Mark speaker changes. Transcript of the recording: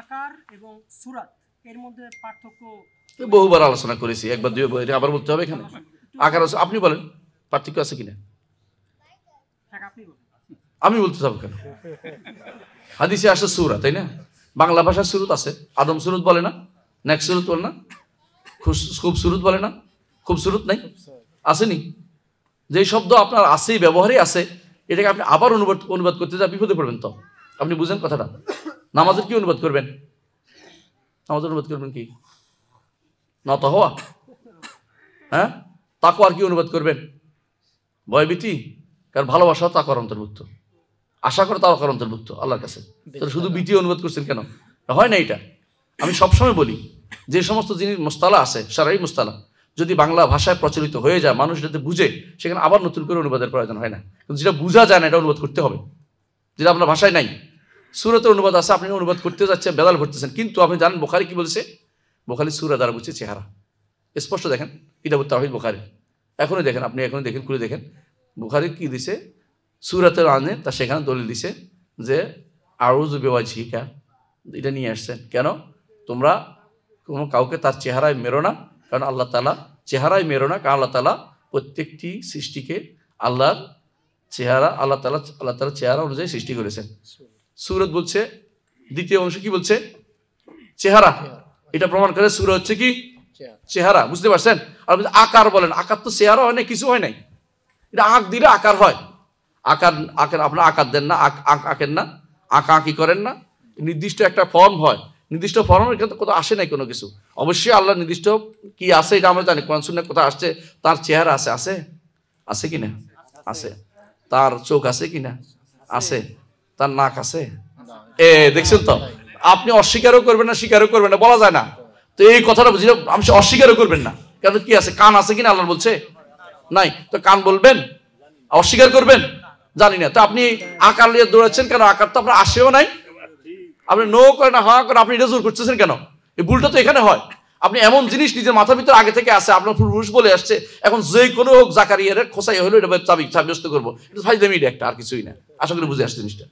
Speaker 1: আকার এবং সূরাত এর মধ্যে পার্থক্য
Speaker 2: বহুবার আলোচনা করেছি, একবার দুইবার, এটা আবার বলতে হবে এখানে? আকার আপনি বলেন পার্থক্য আছে কিনা? আমি বলতে চাবো কেন? হাদিসে আসে সূরা, তাই না? বাংলা ভাষার সুরত আছে, আদম সুরত বলে না, নেক সুরত বলে না, খুব সুরত বলে না, খুব সুরত নাই, আসেনি? যে শব্দ আপনার আছেই, ব্যবহারই আছে, এটাকে আপনি আবার অনুবাদ করতে যা বিপদে পড়বেন। তো আপনি বুঝেন কথাটা? নামাজের কি অনুবাদ করবেন? নামাজের অনুবাদ করবেন কি? নত হওয়া। হ্যাঁ, তাকওয়ার কি অনুবাদ করবেন? ভয়ভীতি। কারণ ভালোবাসা তাকওয়ার অন্তর্ভুক্ত, আশা করে তাকওয়ার অন্তর্ভুক্ত আল্লাহর কাছে। তাহলে শুধু ভীতি অনুবাদ করছেন কেন? হয় না এটা। আমি সবসময় বলি, যে সমস্ত জিনিস মুস্তালা আছে, শারঈ মুস্তালা, যদি বাংলা ভাষায় প্রচলিত হয়ে যায়, মানুষ যাতে বুঝে, সেখানে আবার নতুন করে অনুবাদের প্রয়োজন হয় না। কিন্তু যেটা বোঝা যায় না, এটা অনুবাদ করতে হবে, যেটা আপনার ভাষায় নাই। সূরাতের অনুবাদ আছে, আপনি অনুবাদ করতে যাচ্ছেন, বেদাল ভরতেছেন, কিন্তু আপনি জানেন বুখারী কি বলছে? বুখারী সূরা দ্বারা বুঝছে চেহারা। স্পষ্ট দেখেন কিতাবুত তাওহীদ বুখারী, এখনই দেখেন, আপনি এখনই দেখেন, খুলে দেখেন বুখারী কি দিছে সূরাতের আনে, তা সেখানে দলিল দিছে যে আউযু বিওয়াজহিকা, এটা নিয়ে আসছেন কেন? তোমরা কোনো কাউকে তার চেহারায় মেরো না, কারণ আল্লাহ তাআলা চেহারায় মেরো না, কারণ আল্লাহ তাআলা প্রত্যেকটি সৃষ্টিকে আল্লাহর চেহারা, আল্লাহ তাআলা চেহারা অনুযায়ী সৃষ্টি করেছেন। সূরত বলছে, দ্বিতীয় অংশ কি বলছে? চেহারা। এটা প্রমাণ করে সূরা হচ্ছে কি? চেহারা। বুঝতে পারছেন? আর আকার বলেন, আকার তো চেহারা হয় না, কিছু হয় নাই, এটা আঁক দিলে আকার হয়। আকার আপনার আকার দেন না, আঁকেন না, আঁকি করেন না, নির্দিষ্ট একটা ফর্ম হয়, নির্দিষ্ট ফর্ম এখানে কোথাও আসে নাই কোনো কিছু। অবশ্যই আল্লাহ নির্দিষ্ট কি আছে এটা আমরা জানি, কোরআন সুন্নাহ কোথায় আসছে তার চেহারা আছে, আছে কিনা? আছে। তার চোখ আছে কিনা? আছে। তার নাক আছে? দেখছেন তো? আপনি অস্বীকারও করবেন না, স্বীকারও করবেন না, বলা যায় না। তো এই কথাটা বুঝলে আপনি অস্বীকারও করবেন না, কেন? কি আছে? কান আছে কিনা আল্লাহ বলছে? নাই। তো কান বলবেন, অস্বীকার করবেন? জানি না। তো আপনি আকার নিয়ে দৌড়াচ্ছেন কেন? আকার তো আপনার আসেও নাই, আপনি নো করে না হা করে, আপনি এটা জোর করতেছেন কেন? এই ভুলটা তো এখানে হয়। আপনি এমন জিনিস নিজের মাথার ভিতরে আগে থেকে আছে, আপনার পুরুষ বলে আসছে, এখন যে কোনো হোক জাকারিয়ার খোসাই হলো এটা সাব্যস্ত করবো, এটা ফাইজলামি, এটা একটা, আর কিছুই না। আশা করি বুঝে আসছে জিনিসটা।